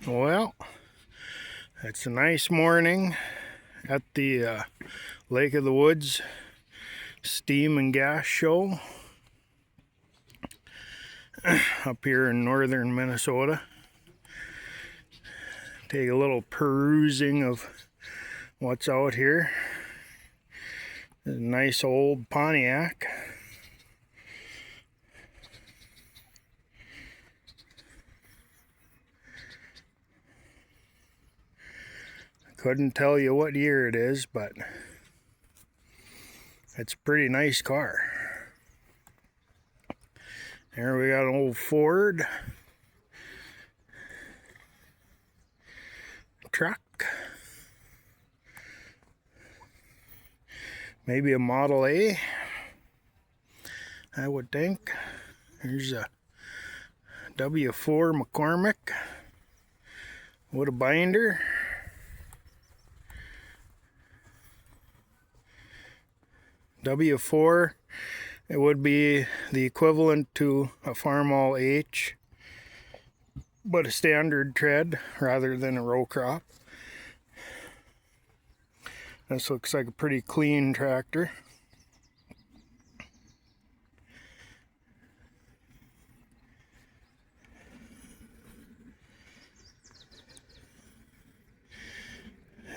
Well, it's a nice morning at the Lake of the Woods Steam and Gas Show up here in northern Minnesota. Take a little perusing of what's out here. A nice old Pontiac. Couldn't tell you what year it is, but it's a pretty nice car. Here we got an old Ford truck. Maybe a Model A, I would think. Here's a W4 McCormick with a binder. W4, it would be the equivalent to a farmall H, but a standard tread rather than a row crop. This looks like a pretty clean tractor.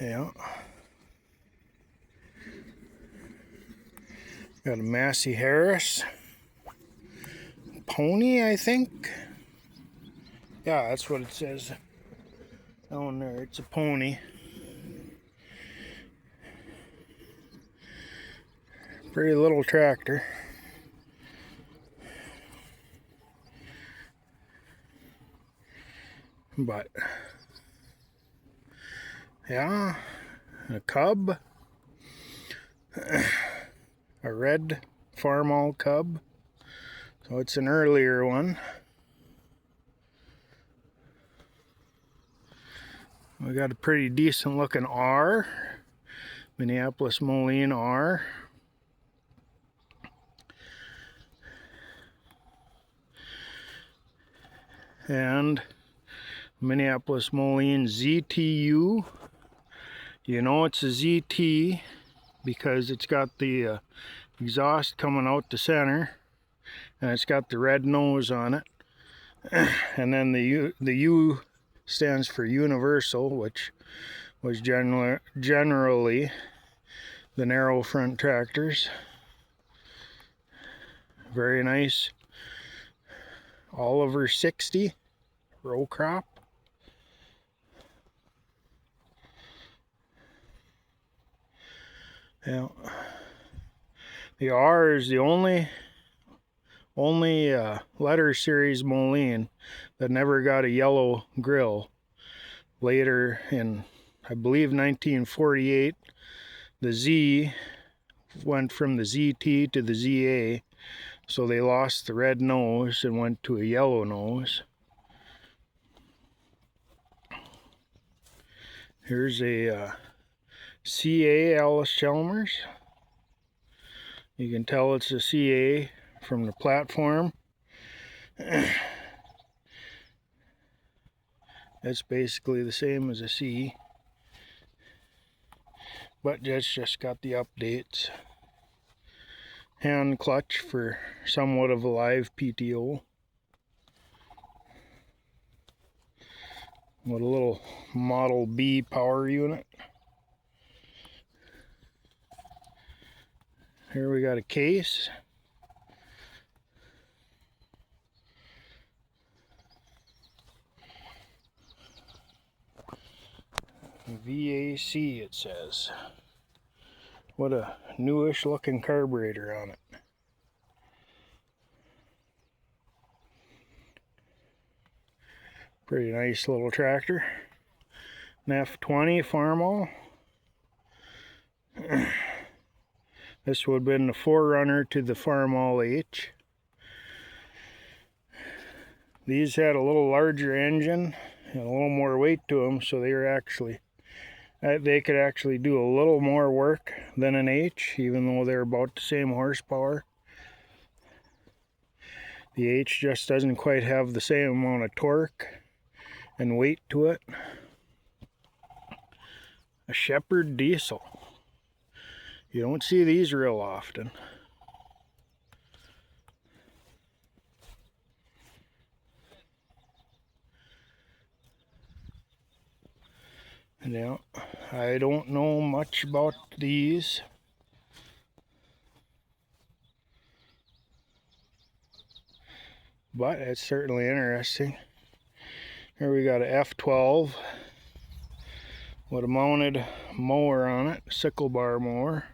Yeah. Got a Massey Harris pony, I think. Yeah, that's what it says down there. It's a pony. Pretty little tractor. But yeah, a Cub. A red farmall Cub. So it's an earlier one. We got a pretty decent looking R. Minneapolis Moline R. And Minneapolis Moline ZTU. You know it's a ZT because it's got the exhaust coming out the center, and it's got the red nose on it. And then the U stands for universal, which was generally the narrow front tractors. Very nice Oliver 60 row crop. Yeah. The R is the only letter series Moline that never got a yellow grill. Later in, I believe, 1948, the Z went from the ZT to the ZA, so they lost the red nose and went to a yellow nose. Here's a CA Alice Chalmers. You can tell it's a CA from the platform. It's basically the same as a C, but just got the updates. Hand clutch for somewhat of a live PTO. With a little Model B power unit. Here we got a case. VAC it says. What a newish looking carburetor on it. Pretty nice little tractor. An F20 farmall. This would have been the forerunner to the farmall H. These had a little larger engine and a little more weight to them, so they could actually do a little more work than an H, even though they're about the same horsepower. The H just doesn't quite have the same amount of torque and weight to it. A Shepherd diesel. You don't see these real often. Now, I don't know much about these. But it's certainly interesting. Here we got a F12 with a mounted mower on it, sickle bar mower.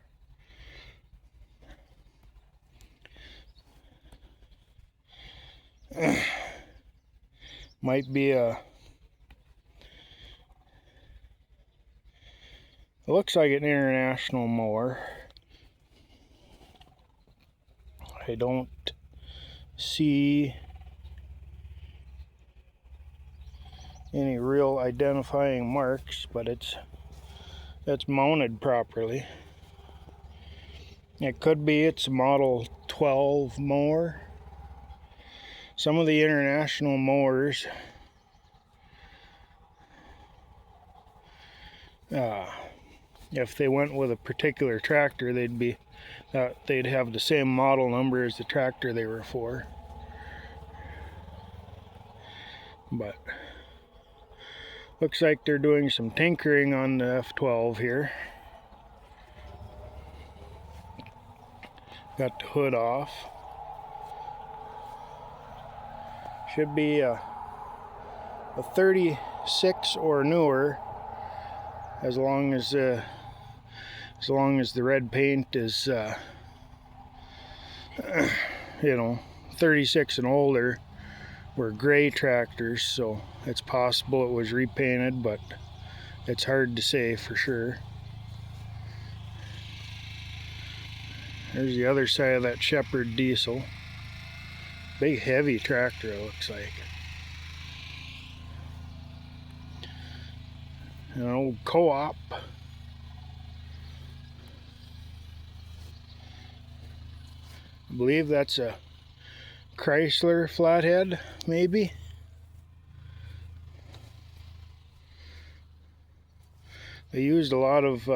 Might be a, it looks like an international mower. I don't see any real identifying marks, but it's mounted properly. It could be it's a Model 12 mower. Some of the international mowers if they went with a particular tractor, they'd have the same model number as the tractor they were for. But looks like they're doing some tinkering on the F12 here. Got the hood off. Should be a 36 or newer, as long as the red paint is 36 and older. Were gray tractors, so it's possible it was repainted, but it's hard to say for sure. There's the other side of that Shepherd diesel. Big heavy tractor, it looks like. An old co-op. I believe that's a Chrysler flathead, maybe. They used a lot of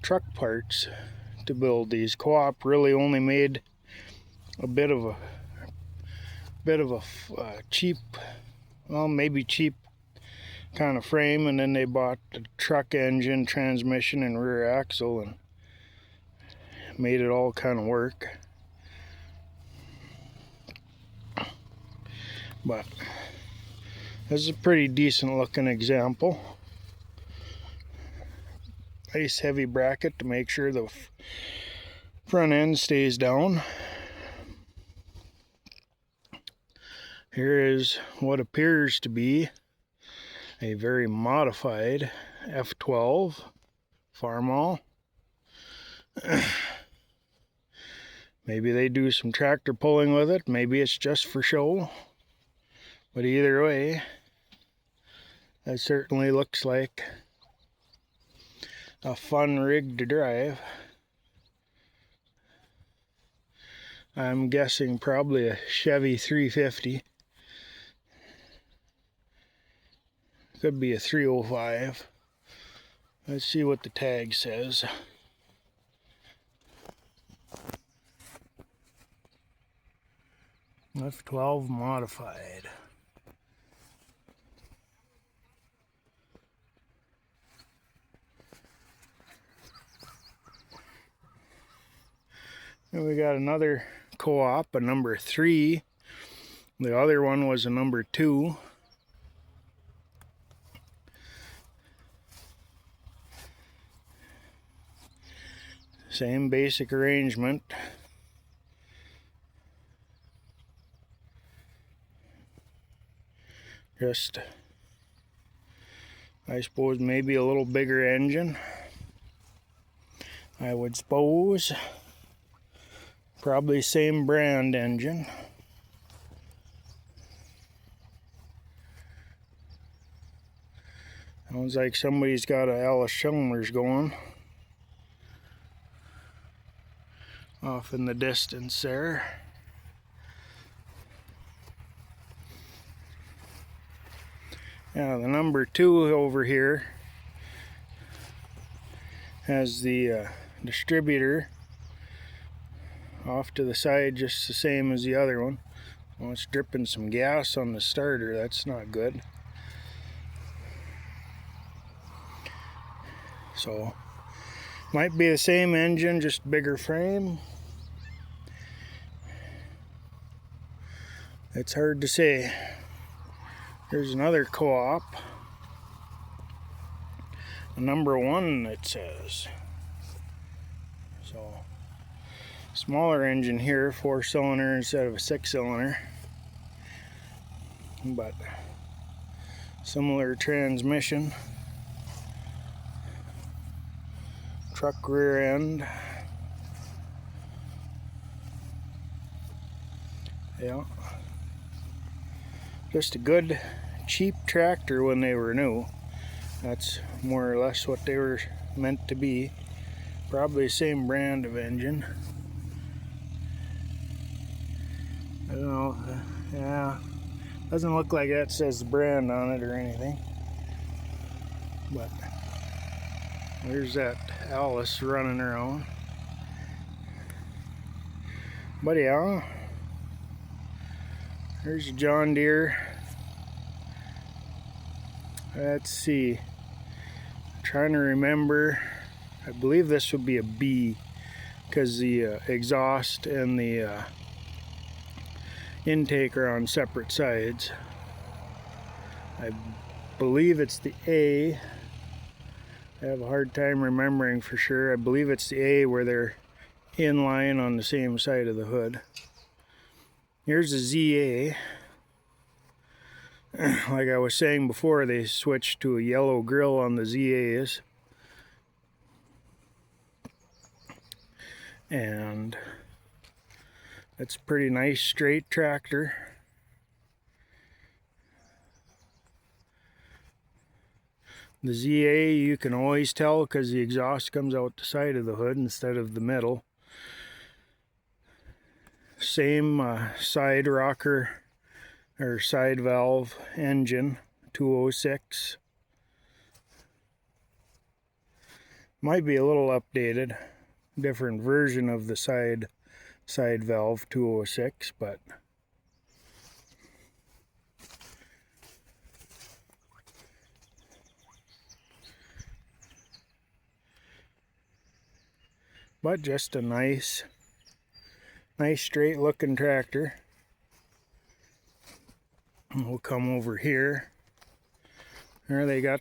truck parts to build these. Co-op really only made a bit of a cheap, well, maybe cheap kind of frame, and then they bought the truck engine, transmission, and rear axle, and made it all kind of work. But this is a pretty decent looking example. Nice heavy bracket to make sure the front end stays down. Here is what appears to be a very modified F12 farmall. Maybe they do some tractor pulling with it, maybe it's just for show. But either way, that certainly looks like a fun rig to drive. I'm guessing probably a Chevy 350. Could be a 305. Let's see what the tag says. F12 modified. And we got another co-op, a number 3. The other one was a number 2. Same basic arrangement. Just, I suppose, maybe a little bigger engine. I would suppose. Probably same brand engine. Sounds like somebody's got a Alice Chalmers going off in the distance there. Now the number 2 over here has the distributor off to the side just the same as the other one. Well, it's dripping some gas on the starter. That's not good. So might be the same engine, just bigger frame. It's hard to say. Here's another co-op. Number 1 it says. So smaller engine here, 4-cylinder instead of a 6-cylinder. But similar transmission. Truck rear end. Yeah. Just a good cheap tractor when they were new. That's more or less what they were meant to be. Probably the same brand of engine. I don't know. Yeah, doesn't look like that says the brand on it or anything. But there's that Alice running around. But yeah, there's a John Deere. Let's see. I'm trying to remember. I believe this would be a B because the exhaust and the intake are on separate sides. I believe it's the A. I have a hard time remembering for sure. I believe it's the A where they're in line on the same side of the hood. Here's the ZA. Like I was saying before, they switched to a yellow grill on the ZAs. And it's a pretty nice straight tractor. The ZA you can always tell because the exhaust comes out the side of the hood instead of the middle. Same side rocker or side valve engine, 206. Might be a little updated, different version of the side valve 206, but just a nice straight looking tractor. We'll come over here. There they got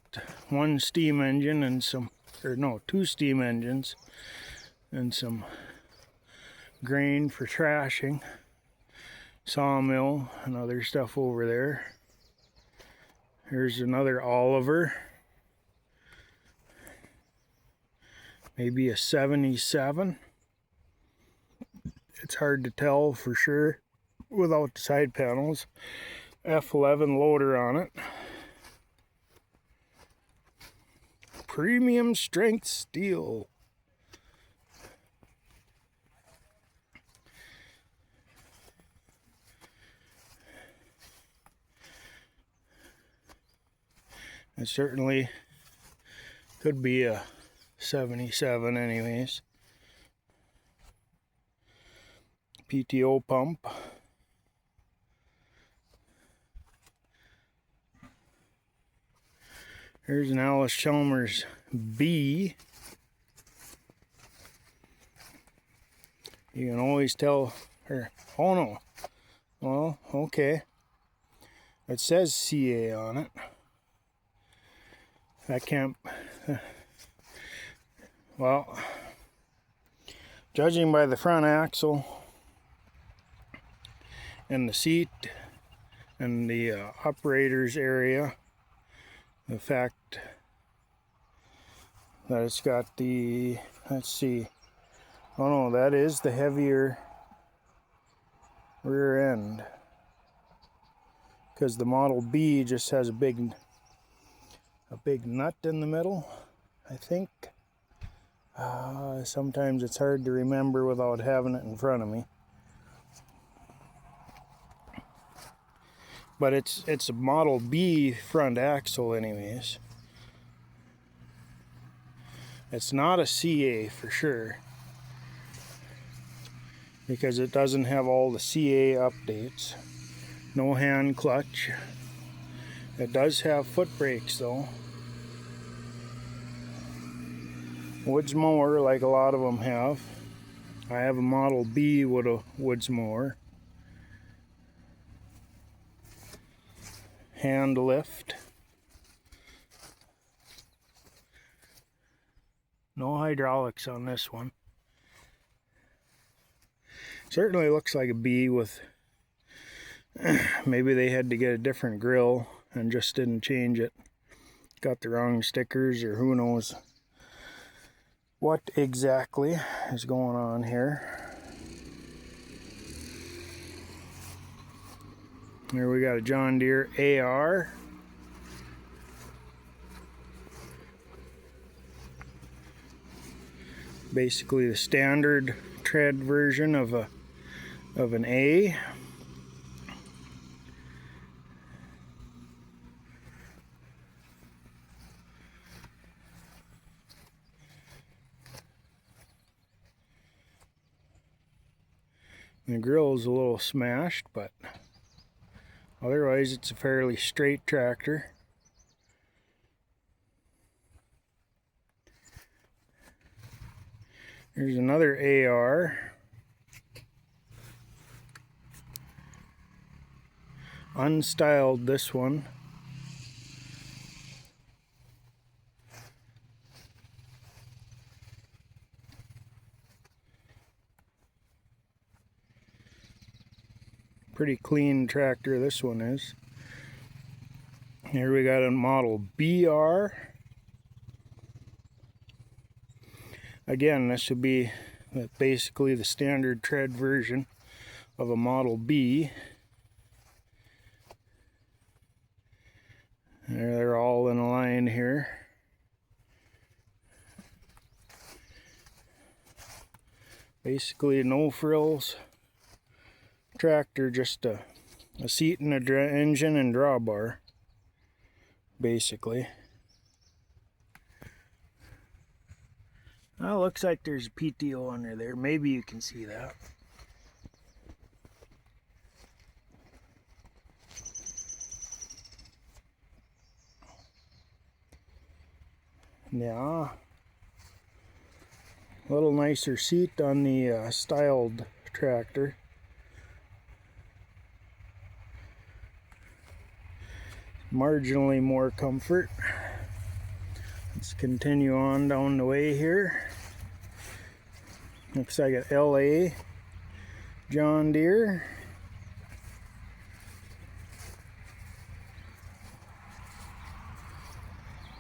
one steam engine and some, or no, 2 steam engines and some grain for trashing, sawmill and other stuff over there. Here's another Oliver, maybe a 77. It's hard to tell for sure without the side panels. F11 loader on it. Premium strength steel. It certainly could be a 77 anyways. PTO pump. Here's an Alice Chalmers B. You can always tell her. Oh no. Well, okay. It says CA on it. I can't. Well, judging by the front axle and the seat and the operator's area, the fact that it's got the, let's see, oh no, that is the heavier rear end, because the Model B just has a big nut in the middle, I think. Sometimes it's hard to remember without having it in front of me. But it's a Model B front axle anyways. It's not a CA for sure, because it doesn't have all the CA updates. No hand clutch. It does have foot brakes though. Woods mower, like a lot of them have. I have a Model B with a woods mower. Hand lift. No hydraulics on this one. Certainly looks like a B with, maybe they had to get a different grill and just didn't change it. Got the wrong stickers, or who knows what exactly is going on here. Here we got a John Deere AR. Basically the standard tread version of an A. The grill is a little smashed, but otherwise it's a fairly straight tractor. Here's another AR. Unstyled, this one. Pretty clean tractor this one is. Here we got a Model BR. Again, this would be basically the standard tread version of a Model B. They're all in a line here. Basically no frills tractor, just a seat and a engine and drawbar, basically. Well, looks like there's a PTO under there. Maybe you can see that. Yeah. A little nicer seat on the styled tractor. Marginally more comfort. Let's continue on down the way here. Looks like an LA John Deere.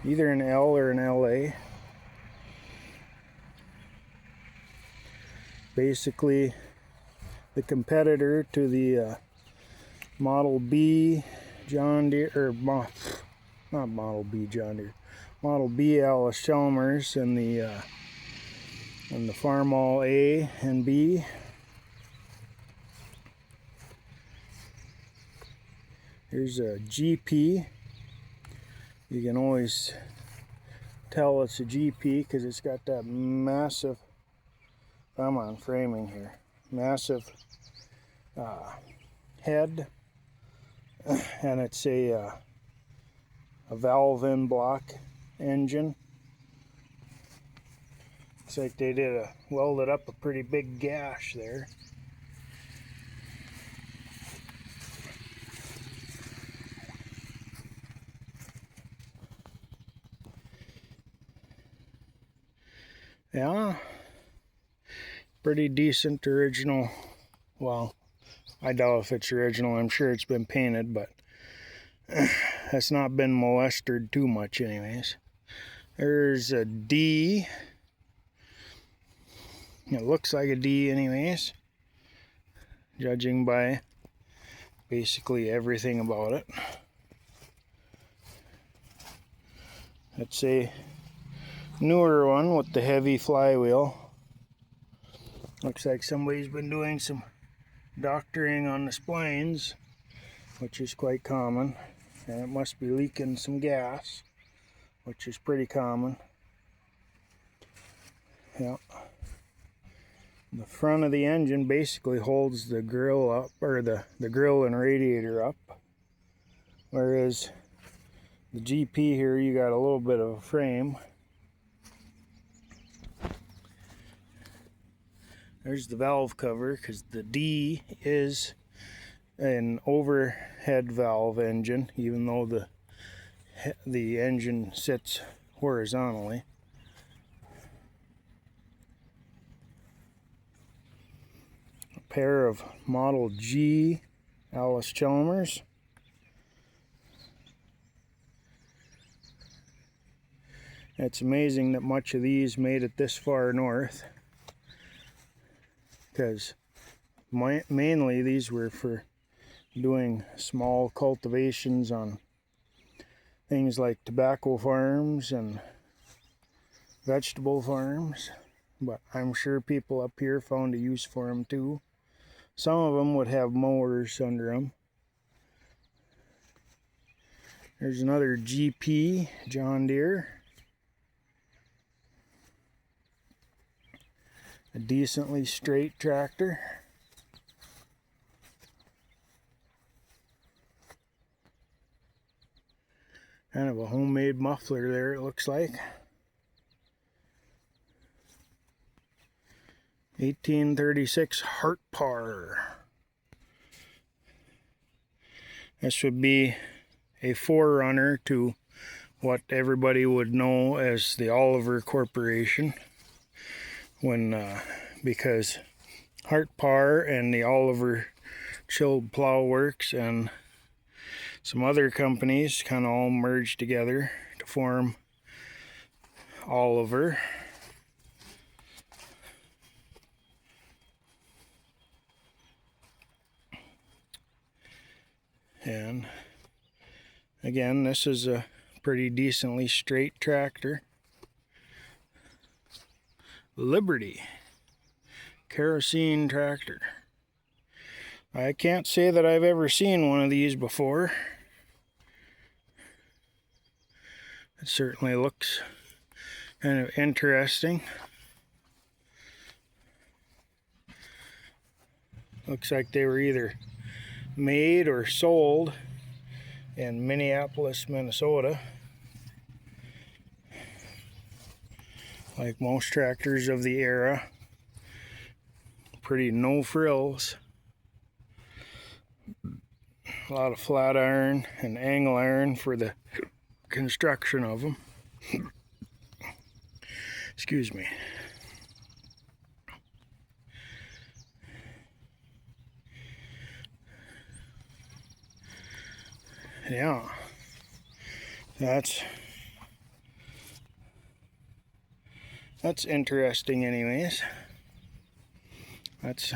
Either an L or an LA. Basically the competitor to the Model B John Deere, or not Model B John Deere, Model B Alice Chalmers, and the farmall A and B. Here's a GP. You can always tell it's a GP because it's got that massive, I'm on framing here, massive head. And it's a valve in block engine. Looks like they welded up a pretty big gash there. Yeah, pretty decent original. Well, I doubt if it's original. I'm sure it's been painted, but it's not been molested too much anyways. There's a D. It looks like a D anyways, judging by basically everything about it. It's a newer one with the heavy flywheel. Looks like somebody's been doing some doctoring on the splines. which is quite common, and it must be leaking some gas, which is pretty common. Yeah. The front of the engine basically holds the grill up, or the grill and radiator up, whereas the GP here, you got a little bit of a frame. There's the valve cover, because the D is an overhead valve engine, even though the engine sits horizontally. A pair of Model G Alice Chalmers. It's amazing that much of these made it this far north, because mainly these were for doing small cultivations on things like tobacco farms and vegetable farms, but I'm sure people up here found a use for them too. Some of them would have mowers under them. There's another GP John Deere. A decently straight tractor. Kind of a homemade muffler there, it looks like. 1836 Hartpar. This would be a forerunner to what everybody would know as the Oliver Corporation, because Hartpar and the Oliver Chilled Plow Works and some other companies kind of all merged together to form Oliver. And again, this is a pretty decently straight tractor. Liberty kerosene tractor. I can't say that I've ever seen one of these before. It certainly looks kind of interesting. Looks like they were either made or sold in Minneapolis, Minnesota. Like most tractors of the era. Pretty no frills. A lot of flat iron and angle iron for the construction of them. Excuse me. Yeah, that's interesting anyways. That's,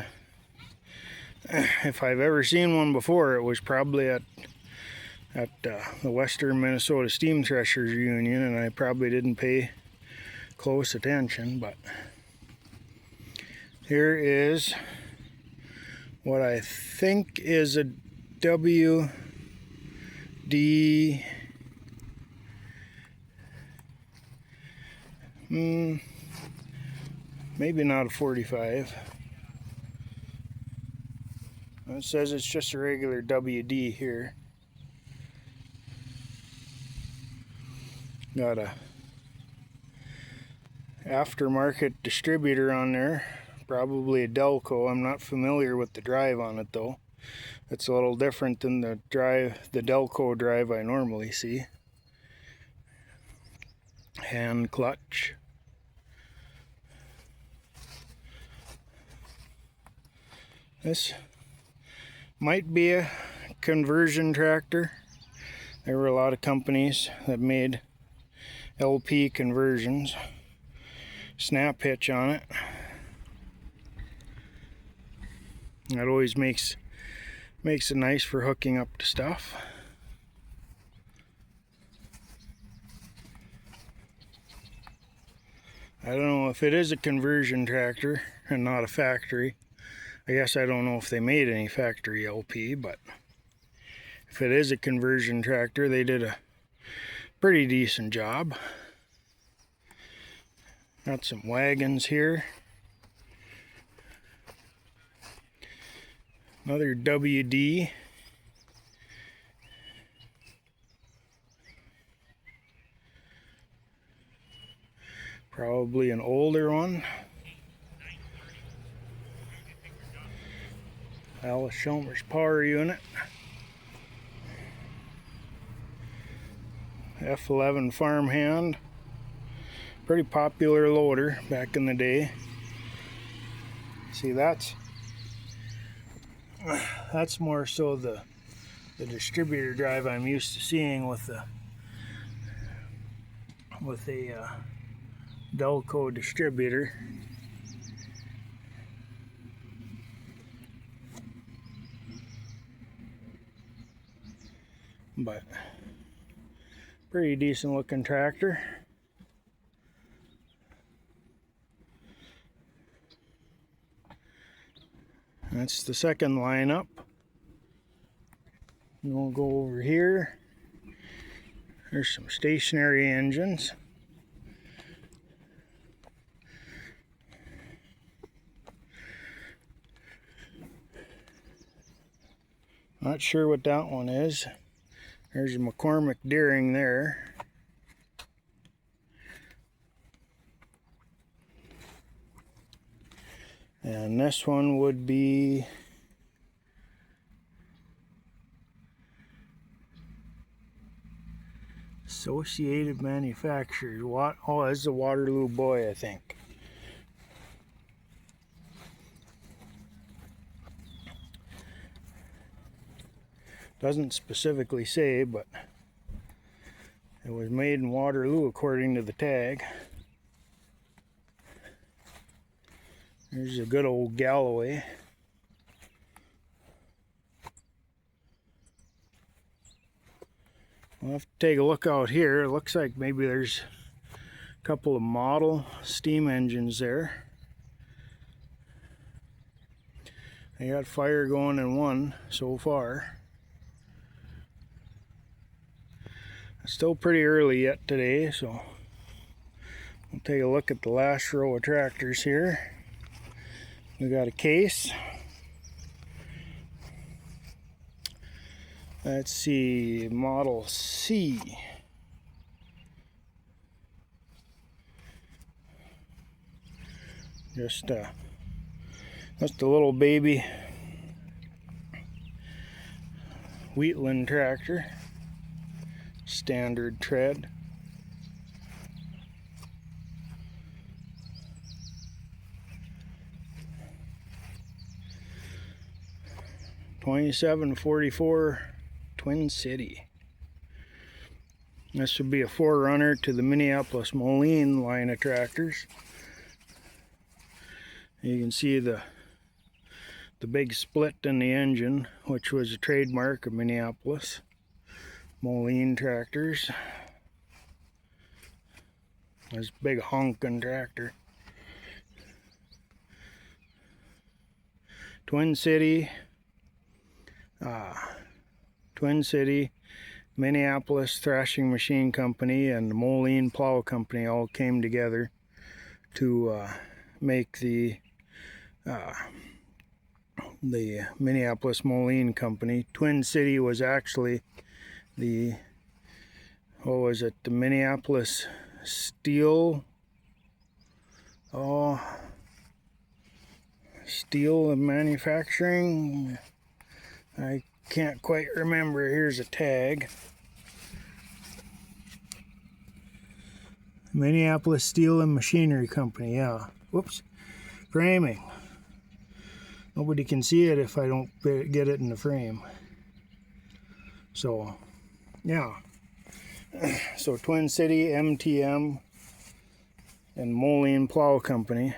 if I've ever seen one before, it was probably at the Western Minnesota Steam Threshers Union, and I probably didn't pay close attention. But here is what I think is a WD, maybe not a 45. It says it's just a regular WD here. Got a aftermarket distributor on there, probably a Delco. I'm not familiar with the drive on it though. It's a little different than the Delco drive I normally see. Hand clutch. This might be a conversion tractor. There were a lot of companies that made LP conversions. Snap hitch on it. That always makes it nice for hooking up to stuff. I don't know if it is a conversion tractor and not a factory. I guess I don't know if they made any factory LP, but if it is a conversion tractor, they did a pretty decent job. Got some wagons here. Another WD. Probably an older one. Alice Chalmers power unit. F11 farmhand. Pretty popular loader back in the day. See, that's more so the distributor drive I'm used to seeing with a Delco distributor. But pretty decent looking tractor. That's the second lineup. And we'll go over here. There's some stationary engines. Not sure what that one is. There's a McCormick Deering there. And this one would be Associated Manufacturers. What? Oh, this is a Waterloo Boy, I think. Doesn't specifically say, but it was made in Waterloo according to the tag. There's a good old Galloway. We'll have to take a look out here. It looks like maybe there's a couple of model steam engines there. They got fire going in one so far. It's still pretty early yet today, so we'll take a look at the last row of tractors here. We got a case. Let's see, Model C. Just a little baby Wheatland tractor. Standard tread. $27.44 Twin City. This would be a forerunner to the Minneapolis Moline line of tractors. You can see the big split in the engine, which was a trademark of Minneapolis Moline tractors. This big honking tractor. Twin City, Minneapolis Thrashing Machine Company and the Moline Plow Company all came together to make the Minneapolis Moline Company. Twin City was actually the, what was it, the Minneapolis Steel, Steel and Manufacturing. I can't quite remember. Here's a tag. Minneapolis Steel and Machinery Company, yeah. Whoops. Framing. Nobody can see it if I don't get it in the frame. So, yeah. So Twin City, MTM, and Moline Plow Company.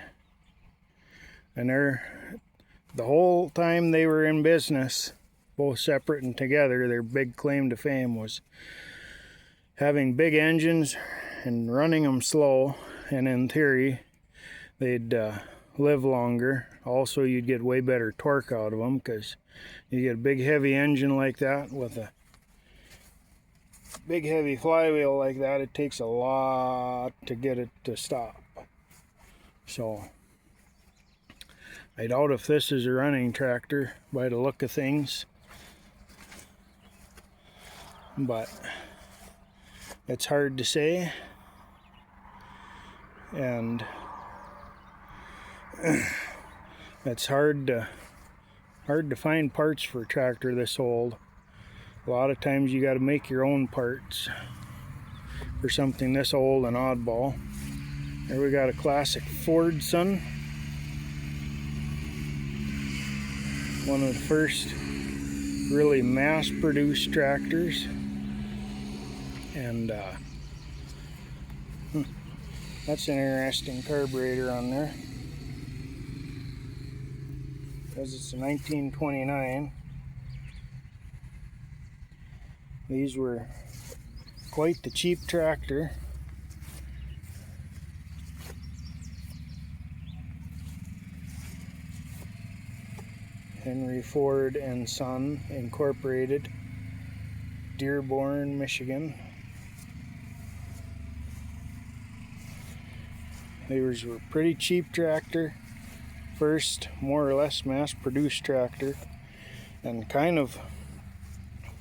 And the whole time they were in business, both separate and together, their big claim to fame was having big engines and running them slow, and in theory they'd live longer. Also, you'd get way better torque out of them because you get a big heavy engine like that with a big heavy flywheel like that, it takes a lot to get it to stop. So I doubt if this is a running tractor by the look of things, but it's hard to say. And it's hard to find parts for a tractor this old. A lot of times you got to make your own parts for something this old and oddball. Here we got a classic Fordson. One of the first really mass-produced tractors. And that's an interesting carburetor on there. Because it's a 1929. These were quite the cheap tractor. Henry Ford and Son Incorporated, Dearborn, Michigan. These were pretty cheap tractor. First, more or less mass-produced tractor, and kind of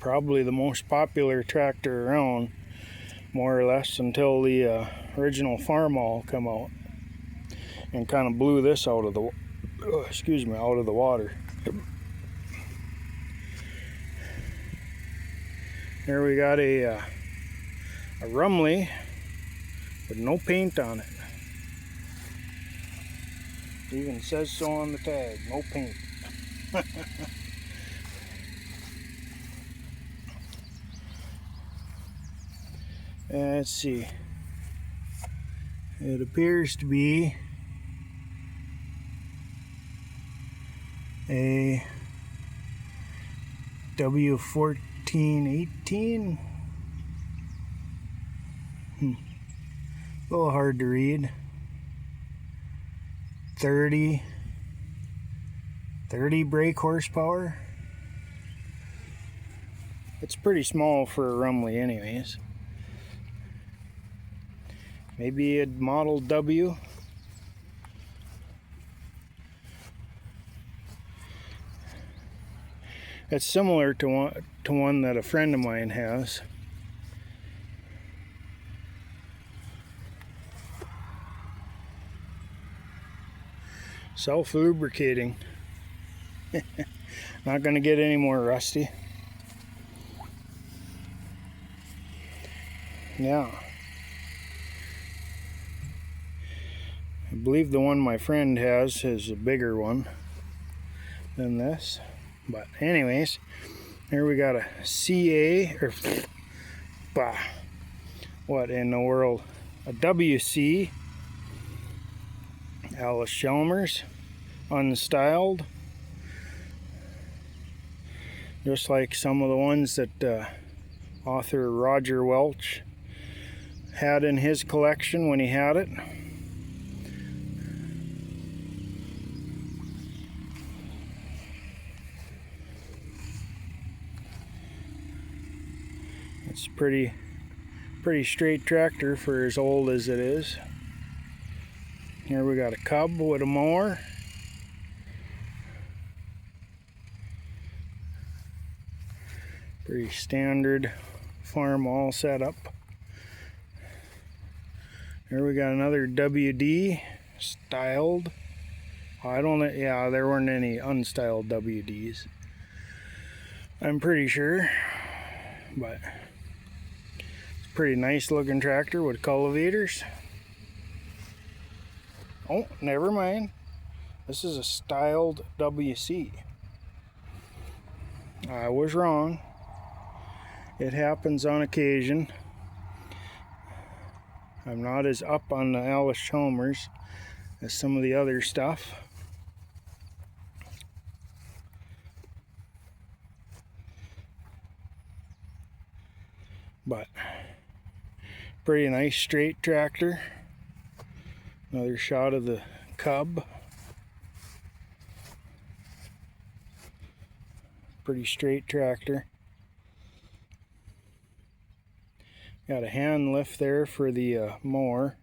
probably the most popular tractor around, more or less, until the original farmall come out and kind of blew this out of the out of the water. Here we got a rummley with no paint on it. It even says so on the tag, no paint. Let's see. It appears to be a W1418. A little hard to read. 30 brake horsepower. It's pretty small for a rummley anyways. Maybe a Model W. It's similar to one that a friend of mine has. Self-lubricating. Not going to get any more rusty. Yeah. I believe the one my friend has is a bigger one than this. But anyways, here we got a CA, or what in the world? A WC. Alice Chalmers, unstyled. Just like some of the ones that author Roger Welch had in his collection when he had it. It's pretty straight tractor for as old as it is. Here we got a Cub with a mower. Pretty standard farmall setup. Here we got another WD styled. Yeah, there weren't any unstyled WDs, I'm pretty sure, but it's a pretty nice looking tractor with cultivators. Oh, never mind. This is a styled WC. I was wrong. It happens on occasion. I'm not as up on the Alice Chalmers as some of the other stuff. But pretty nice straight tractor. Another shot of the Cub. Pretty straight tractor. Got a hand lift there for the mower.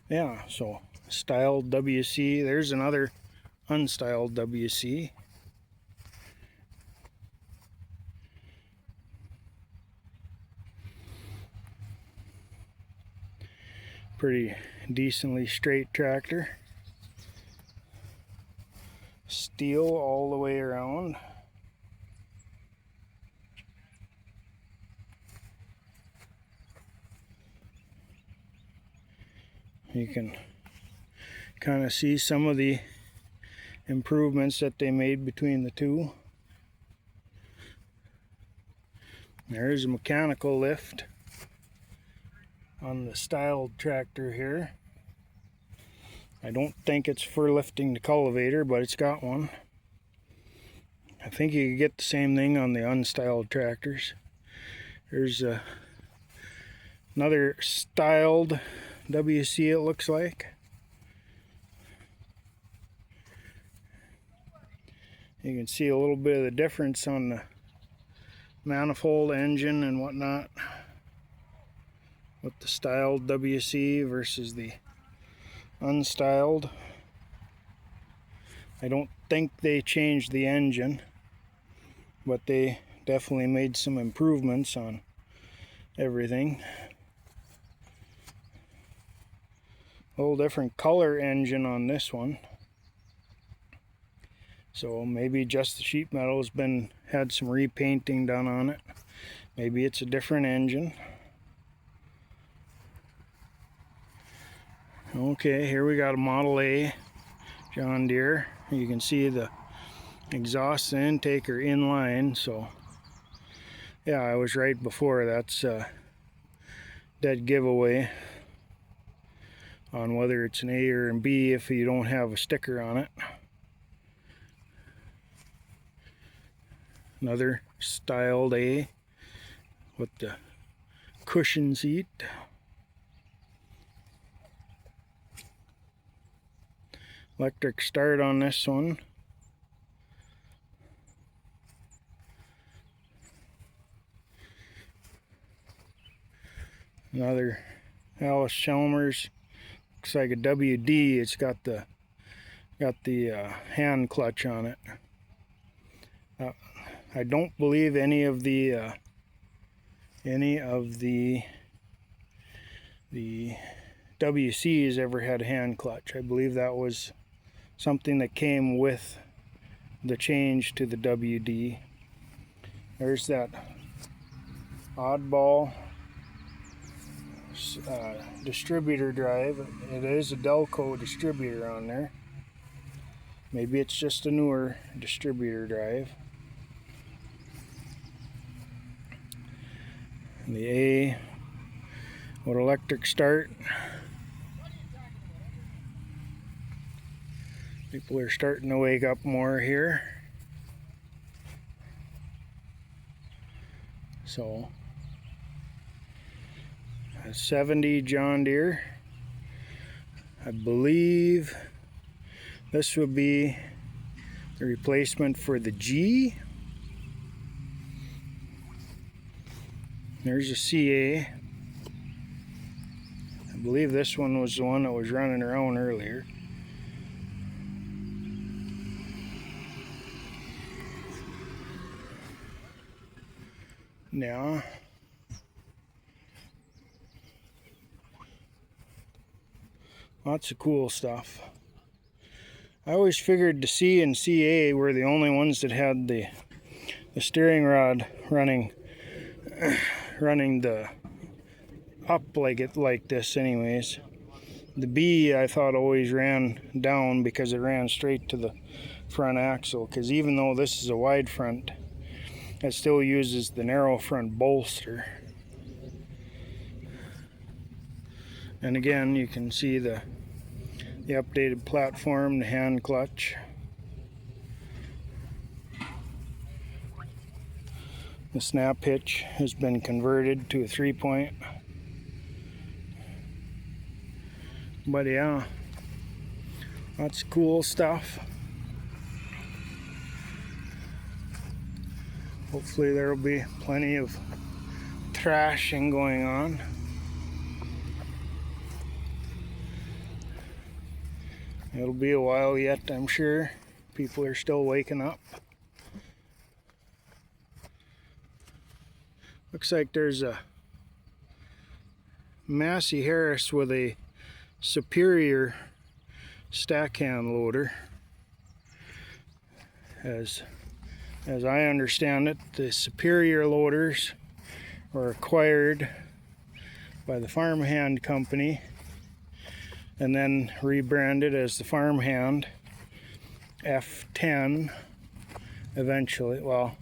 Yeah, so styled WC. There's another unstyled WC. Pretty decently straight tractor. Steel all the way around. You can kind of see some of the improvements that they made between the two. There's a mechanical lift on the styled tractor here. I don't think it's for lifting the cultivator, but it's got one. I think you could get the same thing on the unstyled tractors. There's another styled WC, it looks like. You can see a little bit of the difference on the manifold engine and whatnot with the styled WC versus the unstyled. I don't think they changed the engine, but they definitely made some improvements on everything. A little different color engine on this one, so maybe just the sheet metal has had some repainting done on it. Maybe it's a different engine. Okay, here we got a Model A John Deere. You can see the exhaust and intake are in line, so yeah, I was right before. That's a dead giveaway on whether it's an A or a B if you don't have a sticker on it. Another styled A with the cushion seat. Electric start on this one. Another Alice Chalmers. Looks like a WD. It's got the hand clutch on it. I don't believe any of the WCs ever had a hand clutch. I believe that was something that came with the change to the WD. There's that oddball distributor drive. It is a Delco distributor on there. Maybe it's just a newer distributor drive. And the A with electric start. People are starting to wake up more here. So, a 70 John Deere. I believe this would be the replacement for the G. There's a CA. I believe this one was the one that was running around earlier. Now, lots of cool stuff. I always figured the C and CA were the only ones that had the steering rod running the up like this anyways. The B I thought always ran down because it ran straight to the front axle, because even though this is a wide front, it still uses the narrow front bolster. And again, you can see the updated platform, the hand clutch. The snap hitch has been converted to a 3-point. But yeah, lots of cool stuff. Hopefully there will be plenty of thrashing going on. It'll be a while yet, I'm sure. People are still waking up. Looks like there's a Massey Harris with a Superior stack hand loader. As I understand it, the Superior loaders were acquired by the Farmhand company and then rebranded as the Farmhand F10 eventually. Well,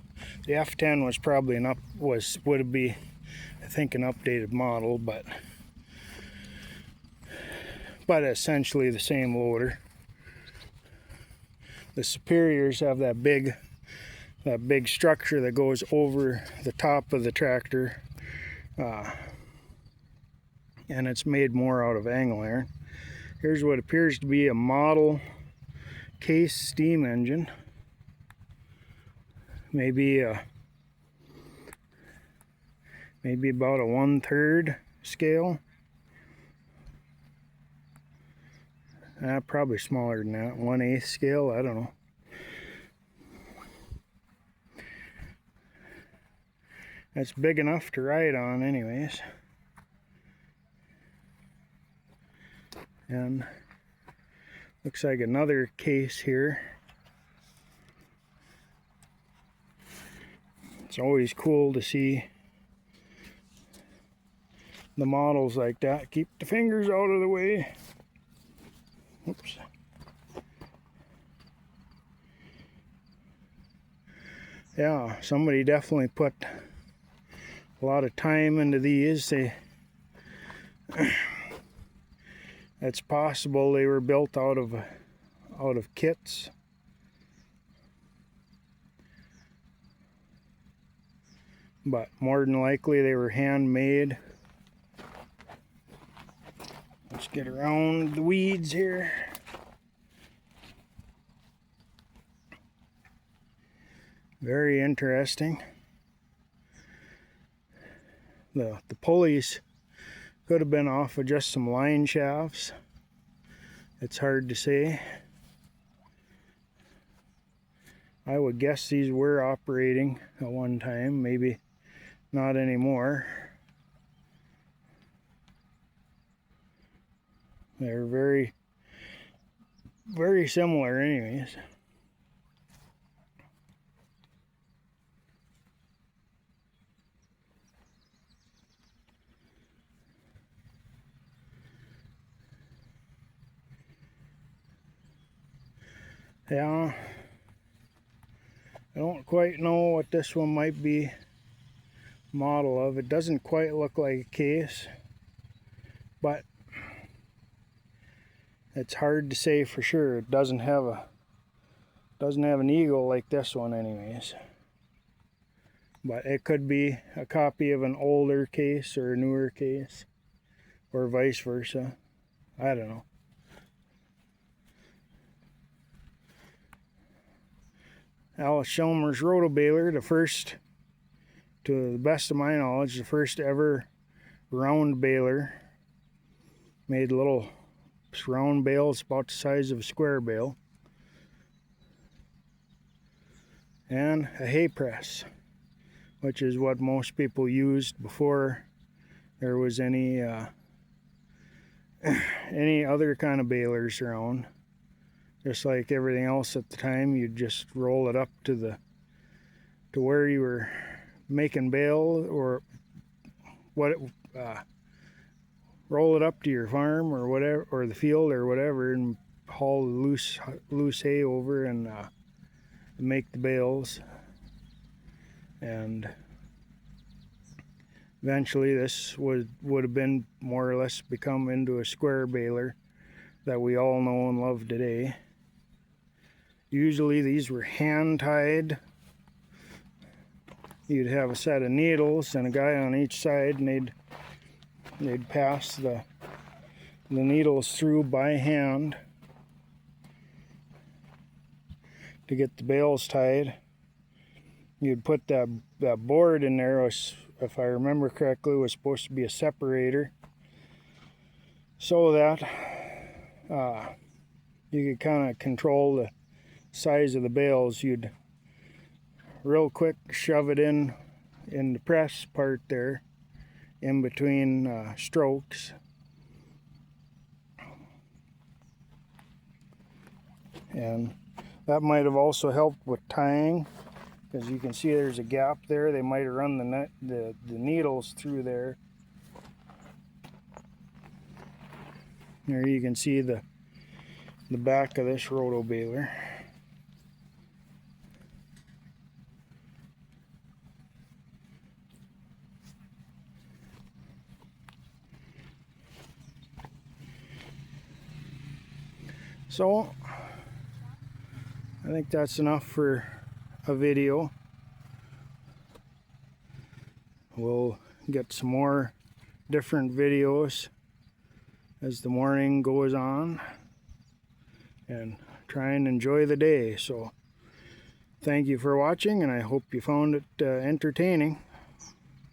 the F10 was probably would be, I think, an updated model, but essentially the same loader. The Superiors have that big structure that goes over the top of the tractor, and it's made more out of angle iron. Here's what appears to be a model case steam engine. Maybe about a 1/3 scale. Probably smaller than that, 1/8 scale, I don't know. That's big enough to ride on anyways. And looks like another case here. It's always cool to see the models like that. Keep the fingers out of the way. Oops. Yeah, somebody definitely put a lot of time into these. It's possible they were built out of kits. But more than likely they were handmade. Let's get around the weeds here. Very interesting. The pulleys could have been off of just some line shafts. It's hard to say. I would guess these were operating at one time, maybe not anymore. They're very, very similar anyways. Yeah, I don't quite know what this one might be model of. It doesn't quite look like a case, but it's hard to say for sure. It doesn't have an eagle like this one anyways. But it could be a copy of an older case or a newer case, or vice versa. I don't know. Alice Schelmer's rotobaler, the first, to the best of my knowledge, the first ever round baler. Made little round bales about the size of a square bale. And a hay press, which is what most people used before there was any other kind of balers around. Just like everything else at the time, you'd just roll it up to where you were making bale, or roll it up to your farm or whatever, or the field or whatever, and haul the loose hay over and make the bales. And eventually this would have been more or less become into a square baler that we all know and love today. Usually these were hand tied. You'd have a set of needles and a guy on each side, and they'd pass the needles through by hand to get the bales tied. you'd put that board in there, was, if I remember correctly, was supposed to be a separator, so that you could kind of control the size of the bales. You'd real quick shove it in the press part there, in between strokes, and that might have also helped with tying, because you can see there's a gap there. They might have run the needles through there. There you can see the back of this roto baler. So I think that's enough for a video. We'll get some more different videos as the morning goes on and try and enjoy the day. So thank you for watching, and I hope you found it entertaining.